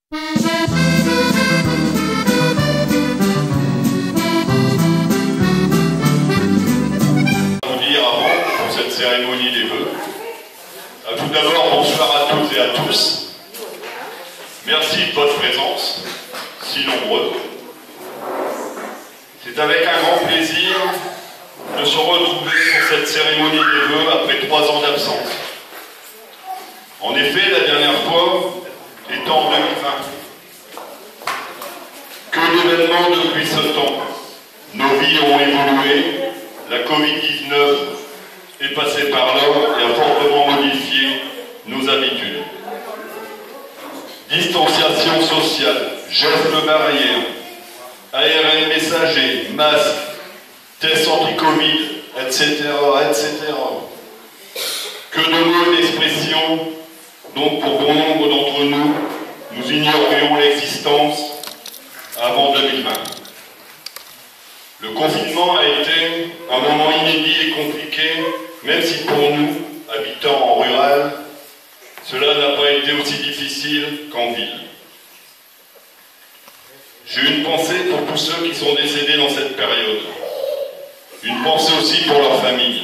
Vous dire avant, pour cette cérémonie des vœux. Tout d'abord, bonsoir à toutes et à tous. Merci de votre présence, si nombreux. C'est avec un grand plaisir de se retrouver pour cette cérémonie des vœux après 3 ans d'absence. En effet, la dernière fois étant en 2020. Que d'événements depuis ce temps. Nos vies ont évolué, la Covid-19 est passée par l'homme et a fortement modifié nos habitudes. Distanciation sociale, gestes barrières, ARN messager, masques, tests anti-Covid, etc., etc. Que de mots et d'expressions, donc pour bon nombre d'entre nous, nous ignorions l'existence avant 2020. Le confinement a été un moment inédit et compliqué, même si pour nous, habitants en rural, cela n'a pas été aussi difficile qu'en ville. J'ai une pensée pour tous ceux qui sont décédés dans cette période. Une pensée aussi pour leurs familles.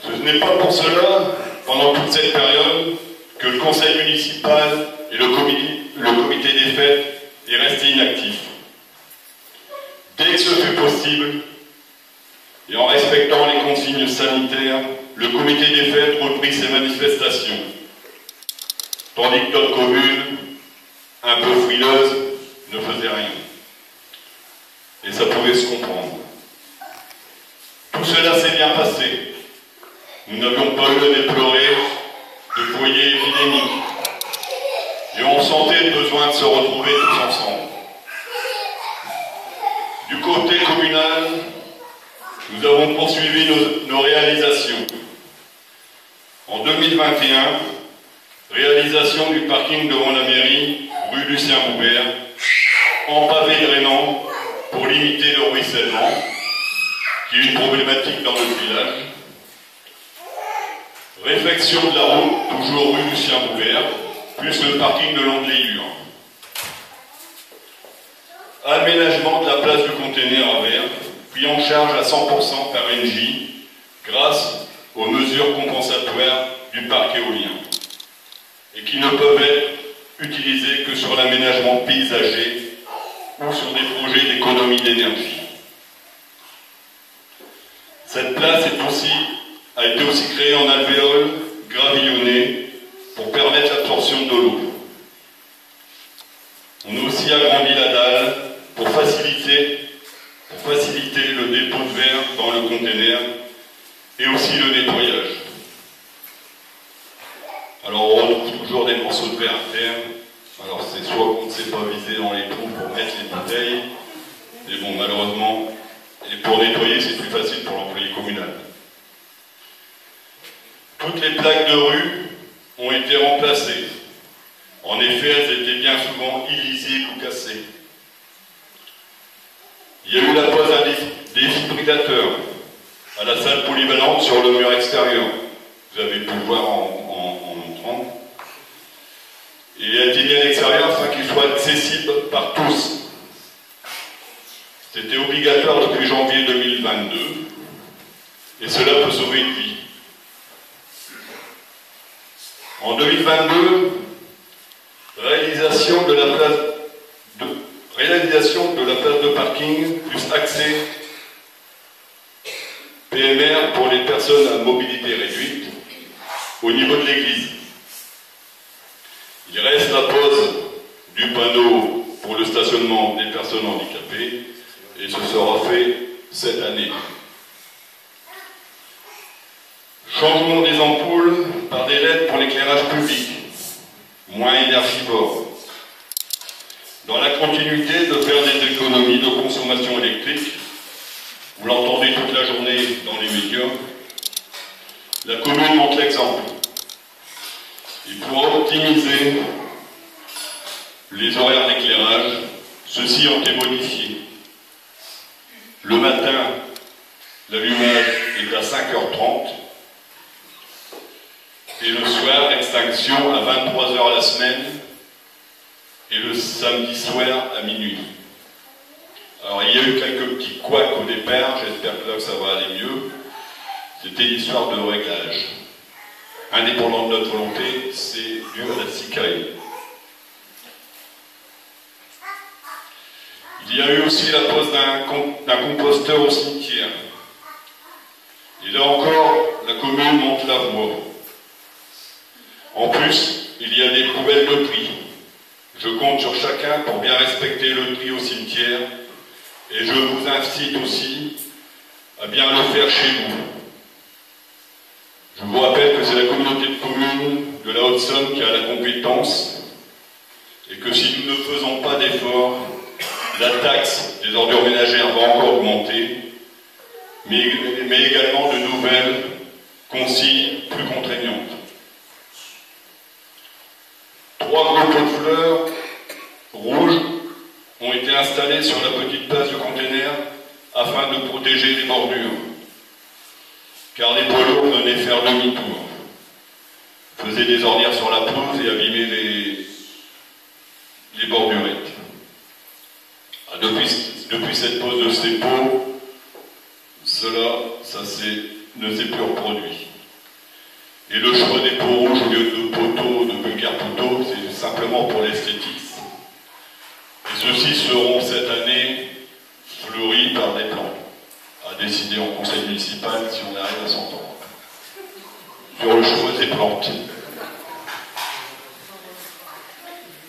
Ce n'est pas pour cela, pendant toute cette période, que le conseil municipal et le comité des fêtes est resté inactif. Dès que ce fut possible, et en respectant les consignes sanitaires, le comité des fêtes reprit ses manifestations, tandis que d'autres communes, un peu frileuses, ne faisaient rien. Et ça pouvait se comprendre. Tout cela s'est bien passé. Nous n'avions pas eu à déplorer de foyers épidémiques. Et on sentait le besoin de se retrouver tous ensemble. Du côté communal, nous avons poursuivi nos réalisations. En 2021, réalisation du parking devant la mairie, rue Lucien Boubert, en pavé drainant pour limiter le ruissellement, qui est une problématique dans notre village. Réfection de la route, toujours rue Lucien Boubert, plus le parking de l'Angléure. Aménagement de la place du conteneur à verre, pris en charge à 100% par Engie, grâce aux mesures compensatoires du parc éolien, et qui ne peuvent être utilisées que sur l'aménagement paysager ou sur des projets d'économie d'énergie. Cette place a été aussi créée en alvéole gravillonné pour permettre l'absorption de l'eau. On a aussi agrandi la dalle pour faciliter le dépôt de verre dans le conteneur et aussi le nettoyage. Alors on retrouve toujours des morceaux de verre à terre. Alors c'est soit qu'on ne sait pas viser dans les trous pour mettre les bouteilles, mais bon, malheureusement, et pour nettoyer c'est plus facile pour l'employé communal. Toutes les plaques de rue ont été remplacées. En effet, elles étaient bien souvent illisibles ou cassées. Il y a eu la pose d'un défibrillateur à la salle polyvalente sur le mur extérieur. Vous avez pu le voir en montrant. Et il a été mis à l'extérieur afin qu'il soit accessible par tous. C'était obligatoire depuis janvier 2022 et cela peut sauver une vie. En 2022, réalisation de la place de parking plus accès PMR pour les personnes à mobilité réduite au niveau de l'église. Il reste la pose du panneau pour le stationnement des personnes handicapées et ce sera fait cette année. Changement des ampoules par des LED pour l'éclairage public, moins énergivore. Dans la continuité de faire des économies de consommation électrique, vous l'entendez toute la journée dans les médias, la commune montre l'exemple. Et pour optimiser les horaires d'éclairage, ceux-ci ont été modifiés. Le matin, l'allumage est à 5h30 Et le soir, extinction à 23 h la semaine. Et le samedi soir à minuit. Alors il y a eu quelques petits couacs au départ, j'espère que là ça va aller mieux. C'était l'histoire de réglage. Indépendant de notre volonté, c'est dû à la CICAE. Il y a eu aussi la pose d'un composteur au cimetière. Et là encore, la commune monte la voie. En plus, il y a des poubelles de tri. Je compte sur chacun pour bien respecter le tri au cimetière et je vous incite aussi à bien le faire chez vous. Je vous rappelle que c'est la communauté de communes de la Haute-Saône qui a la compétence et que si nous ne faisons pas d'efforts, la taxe des ordures ménagères va encore augmenter, mais également de nouvelles consignes plus contraignantes. 3 gros pots de fleurs rouges ont été installés sur la petite base du conteneur afin de protéger les bordures, car les poids lourds venaient faire demi-tour, faisaient des ornières sur la pelouse et abîmaient les bordurettes. Depuis cette pose de ces pots, ça ne s'est plus reproduit. Et le choix des pots rouges au lieu de poteaux, de vulgaires poteaux, c'est simplement pour l'esthétisme. Et ceux-ci seront cette année fleuris par des plantes, à décider en conseil municipal si on arrive à s'entendre sur le choix des plantes.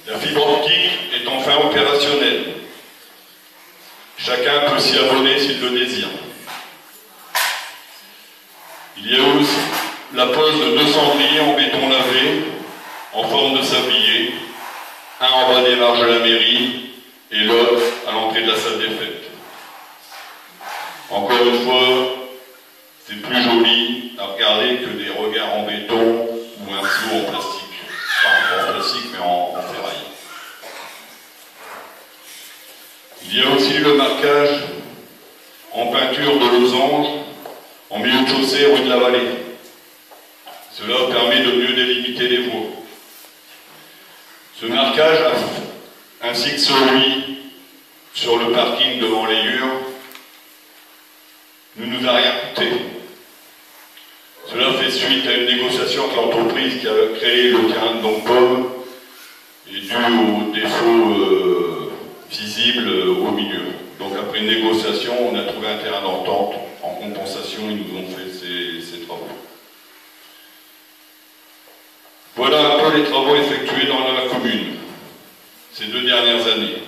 La fibre optique est enfin opérationnelle. Chacun peut s'y abonner s'il le désire. Il y a aussi la pose de 2 cendriers en béton lavé, en forme de sablier, un en bas des marges de la mairie et l'autre à l'entrée de la salle des fêtes. Encore une fois, c'est plus joli à regarder que des regards en béton ou un flot en plastique. Enfin, pas en plastique, mais en ferraille. Il y a aussi le marquage en peinture de losange en milieu de chaussée rue de la Vallée. Cela permet de mieux délimiter les voies. Ce marquage, ainsi que celui sur le parking devant les Hures, ne nous a rien coûté. Cela fait suite à une négociation avec l'entreprise qui a créé le terrain de Longpomme et dû aux défauts visibles au milieu. Donc après une négociation, on a trouvé un terrain d'entente. En compensation, ils nous ont fait ces travaux. Voilà un peu les travaux effectués dans la commune ces 2 dernières années.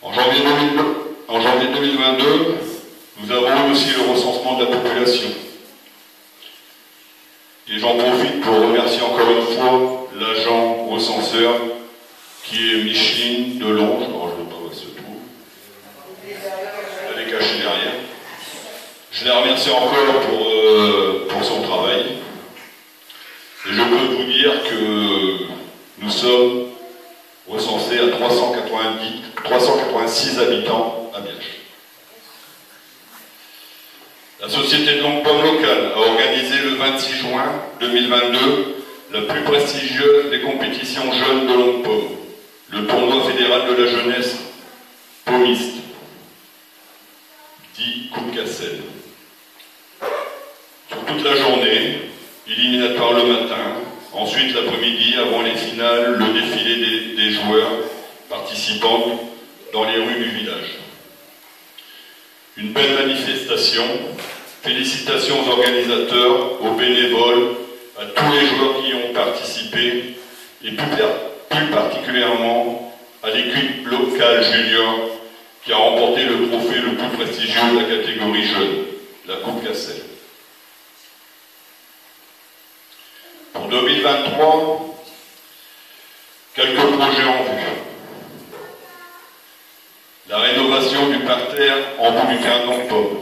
En janvier 2022, nous avons eu aussi le recensement de la population. Et j'en profite pour remercier encore une fois l'agent recenseur qui est Micheline Delonge. Alors je ne sais pas où elle se trouve. Elle est cachée derrière. Je la remercie encore pour son travail. Et je peux vous dire que nous sommes recensés à 386 habitants à Biège. La Société de Longpomme locale a organisé le 26 juin 2022 la plus prestigieuse des compétitions jeunes de Longpomme, le tournoi fédéral de la jeunesse pommiste, dit Coupe Cassel. Sur toute la journée, éliminatoire le matin, ensuite l'après-midi, avant les finales, le défilé des joueurs participants dans les rues du village. Une belle manifestation. Félicitations aux organisateurs, aux bénévoles, à tous les joueurs qui y ont participé et plus particulièrement à l'équipe locale junior qui a remporté le trophée le plus prestigieux de la catégorie jeune, la Coupe Cassel. Pour 2023, quelques projets en vue. La rénovation du parterre en bout du terrain de Longpomme.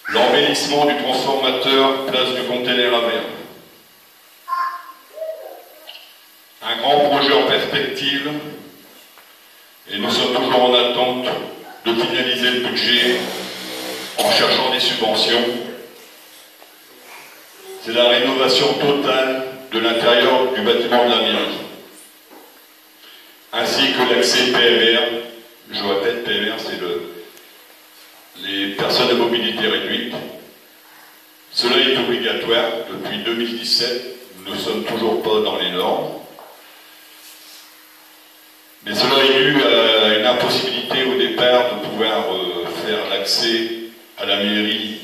L'embellissement du transformateur place du conteneur à verre. Un grand projet en perspective et nous sommes toujours en attente de finaliser le budget en cherchant des subventions. c'est la rénovation totale de l'intérieur du bâtiment de la mairie, ainsi que l'accès PMR. Je répète, PMR, c'est les personnes à mobilité réduite. Cela est obligatoire depuis 2017. Nous ne sommes toujours pas dans les normes. Mais cela est dû à une impossibilité au départ de pouvoir faire l'accès à la mairie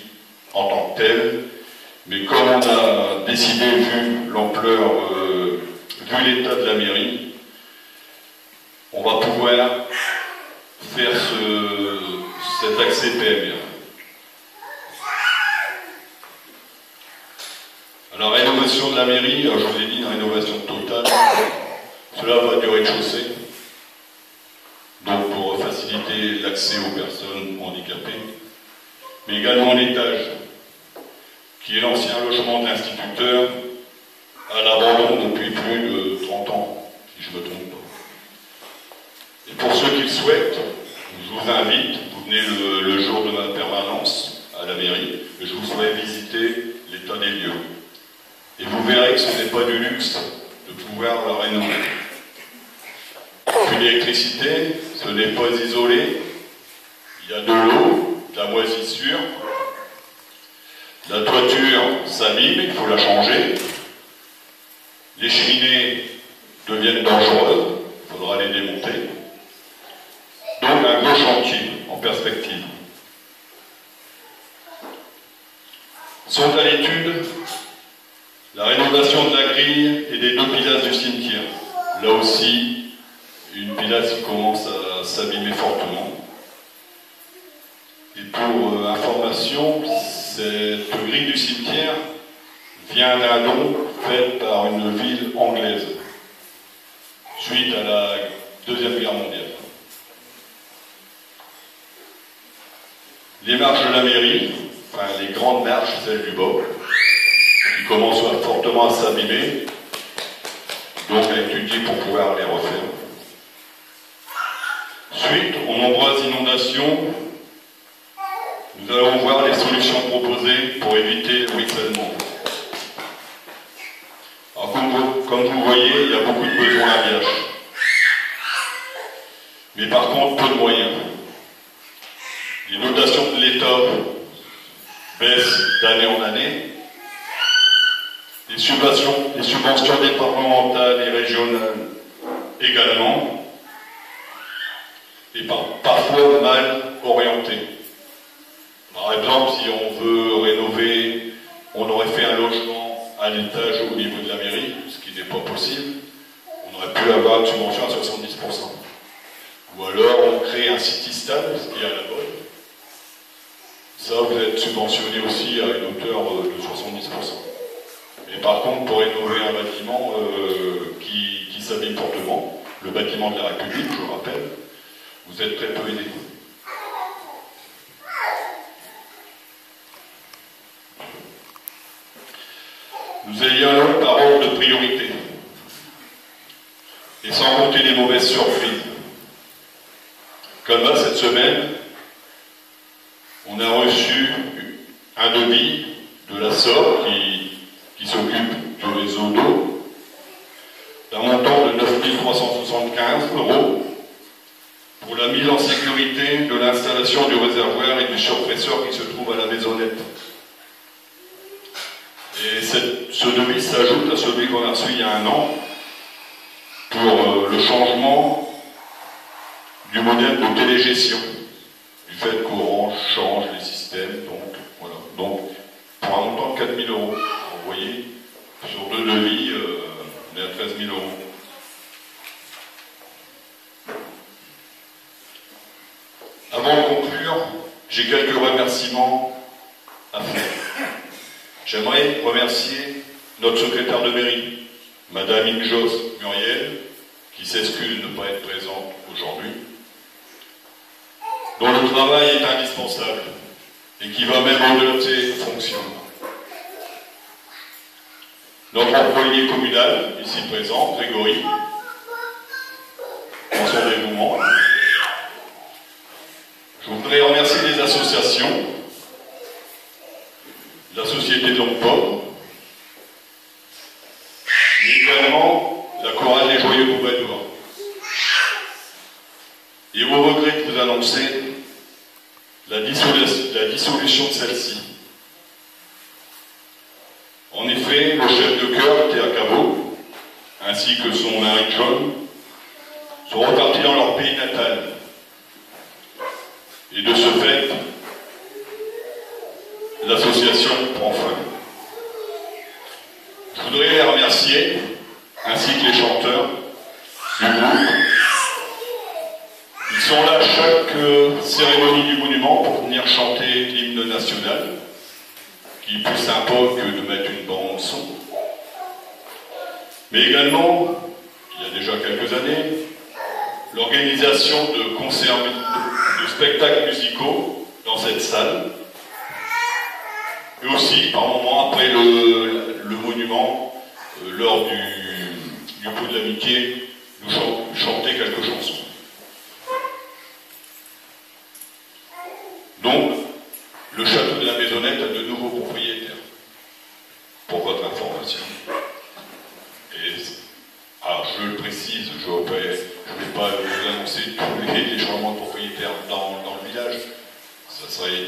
en tant que telle. Mais comme on a décidé, vu l'ampleur, vu l'état de la mairie, on va pouvoir faire cet accès PMR. Alors, la rénovation de la mairie, je vous ai dit, une rénovation totale, cela va du rez-de-chaussée, donc pour faciliter l'accès aux personnes handicapées, mais également l'étage, qui est l'ancien logement de l'instituteur, à l'abandon depuis plus de 30 ans, si je ne me trompe pas. Et pour ceux qui le souhaitent, je vous invite, vous venez le jour de ma permanence à la mairie, et je vous ferai visiter l'état des lieux. Et vous verrez que ce n'est pas du luxe de pouvoir la rénover. Puis l'électricité, ce n'est pas isolé. Il y a de l'eau, de la moisissure. La toiture s'abîme, il faut la changer. Les cheminées deviennent dangereuses, il faudra les démonter. Donc un gros chantier en perspective. Sont à l'étude la rénovation de la grille et des 2 pilasses du cimetière. Là aussi, une pilasse qui commence à s'abîmer fortement. Et pour information, cette grille du cimetière vient d'un don fait par une ville anglaise suite à la Deuxième Guerre mondiale. Les marches de la mairie, enfin les grandes marches, celles du bas, qui commencent fortement à s'abîmer, donc à étudier pour pouvoir les refaire. Suite aux nombreuses inondations, nous allons voir les solutions proposées pour éviter le ruissellement. Alors, comme vous voyez, il y a beaucoup de besoins à Biache. Mais par contre, peu de moyens. Les dotations de l'État baissent d'année en année. Les subventions départementales et régionales également, et parfois mal orientées. Par exemple, si on veut rénover, on aurait fait un logement à l'étage au niveau de la mairie, ce qui n'est pas possible, on aurait pu avoir une subvention à 70%. Ou alors on crée un city stade, ce qui est à la mode. Ça, vous êtes subventionné aussi à une hauteur de 70%. Mais par contre, pour rénover un bâtiment qui s'abîme fortement, le bâtiment de la République, je vous rappelle, vous êtes très peu aidé. Nous ayons par ordre de priorité. Et sans compter les mauvaises surprises. Comme là, cette semaine, on a reçu un devis de la SOR qui s'occupe du réseau d'eau, d'un montant de 9 375 € pour la mise en sécurité de l'installation du réservoir et du surpresseur qui se trouve à la maisonnette. Et ce devis s'ajoute à celui qu'on a reçu il y a un an pour le changement du modèle de télégestion, du fait qu'Orange change les systèmes, donc voilà. Donc pour un montant de 4 000 €, vous voyez, sur 2 devis, on est à 13 000 €. Avant de conclure, j'ai quelques remerciements à faire. J'aimerais remercier notre secrétaire de mairie, Madame Injos Muriel, qui s'excuse de ne pas être présente aujourd'hui, dont le travail est indispensable et qui va même au-delà de ses fonctions. Notre employé communal, ici présent, Grégory, dans son dévouement. Je voudrais remercier les associations, la Société de l'Homme Pauvre, mais également la chorale des Joyeux Troubadours. Et au regret de vous annoncer la dissolution de celle-ci. En effet, le chef de chœur, Théa Caveau, ainsi que son mari John, sont repartis dans leur pays natal. Et de ce fait, l'association prend fin. Je voudrais les remercier, ainsi que les chanteurs du groupe. Ils sont là à chaque cérémonie du monument pour venir chanter l'hymne national, qui est plus sympa que de mettre une bande son. Mais également, il y a déjà quelques années, l'organisation de concerts, de spectacles musicaux dans cette salle. Et aussi, par moment, après le monument, lors du pot de l'amitié, nous chanter quelques chansons. Donc, le château de la Maisonnette a de nouveaux propriétaires, pour votre information. Et, alors, je le précise, je ne vais pas vous annoncer tous les changements de propriétaires dans le village,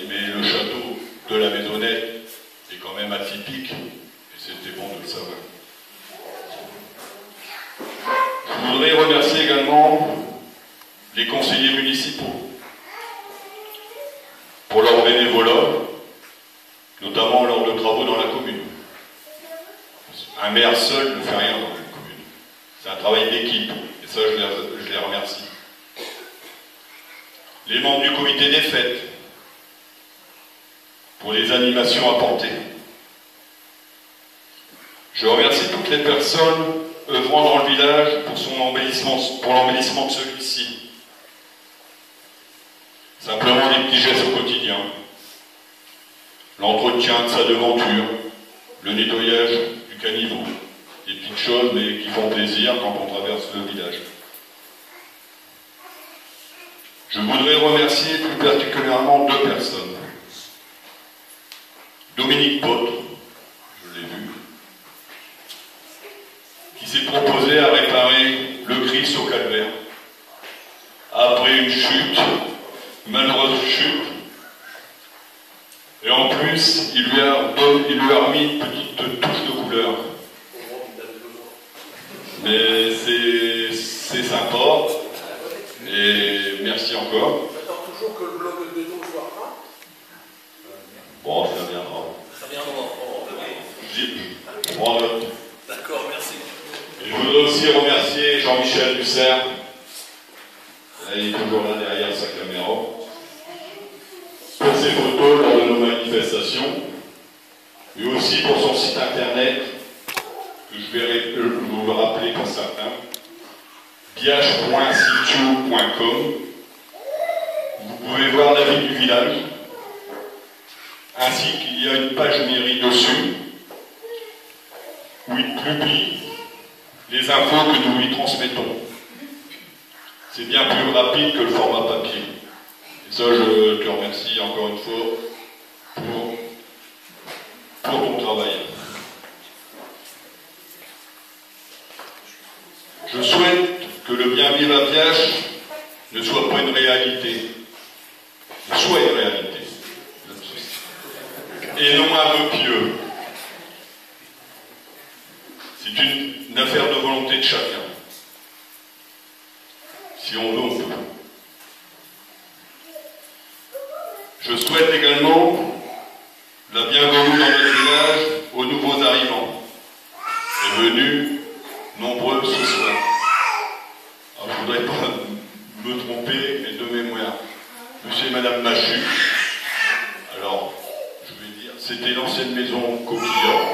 mais le château de la Maisonnette est quand même atypique, et c'était bon de le savoir. Je voudrais remercier également les conseillers municipaux pour leur bénévolat, notamment lors de travaux dans la commune. Un maire seul ne fait rien dans une commune. C'est un travail d'équipe, et ça je les remercie. Les membres du comité des fêtes, pour les animations apportées. Je remercie toutes les personnes œuvrant dans le village pour l'embellissement de celui-ci. Simplement des petits gestes au quotidien. L'entretien de sa devanture, le nettoyage du caniveau. Des petites choses mais qui font plaisir quand on traverse le village. Je voudrais remercier plus particulièrement deux personnes. Dominique Pot, je l'ai vu, qui s'est proposé à réparer le Christ au calvaire après une chute, une malheureuse chute, et en plus il lui a remis une petite touche de couleur. Mais c'est sympa, et merci encore. J'attends toujours que le bloc de béton soit peint. Bon, ça viendra. Ça viendra. Je prends note. D'accord, merci. Et je voudrais aussi remercier Jean-Michel Dussert. Il est toujours là derrière sa caméra. Pour ses photos lors de nos manifestations. Mais aussi pour son site internet, que je vais vous le rappeler pour certains. biache.sitio.com. Vous pouvez voir la vie du village, ainsi qu'il y a une page mairie dessus, où il publie les infos que nous lui transmettons. C'est bien plus rapide que le format papier. Et ça, je te remercie encore une fois pour ton travail. Je souhaite que le bien vivre à Biache ne soit pas une réalité, soit une réalité, et non un vœu pieux. C'est une affaire de volonté de chacun. Si on veut, on peut. Je souhaite également la bienvenue dans notre village aux nouveaux arrivants, et venus nombreux ce soir. Alors, je ne voudrais pas me tromper, mais de mémoire. Monsieur et Madame Machu, alors, je vais dire, c'était l'ancienne maison Coquillard,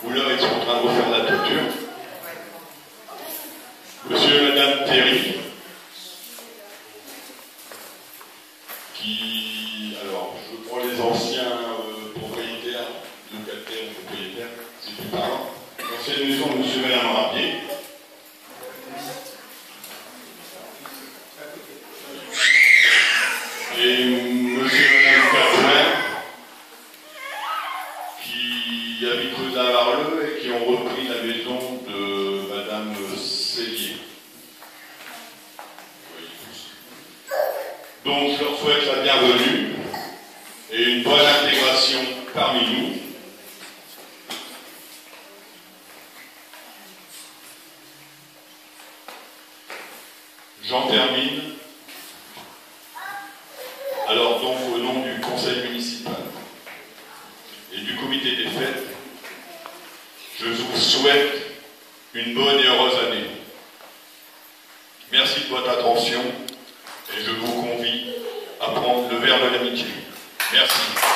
où là, ils sont en train de refaire la toiture. Monsieur et Madame Terry, qui, alors, je prends les anciens propriétaires, locataires ou propriétaires, c'est plus parlant. L'ancienne maison de Monsieur et Madame Rapier. Et Monsieur et Madame Catherine, qui habitent rue d'Avarleux et qui ont repris la maison de Madame Cellier. Donc je leur souhaite la bienvenue et une bonne intégration parmi nous. J'en termine. Alors donc au nom du conseil municipal et du comité des fêtes, je vous souhaite une bonne et heureuse année. Merci de votre attention et je vous convie à prendre le verre de l'amitié. Merci.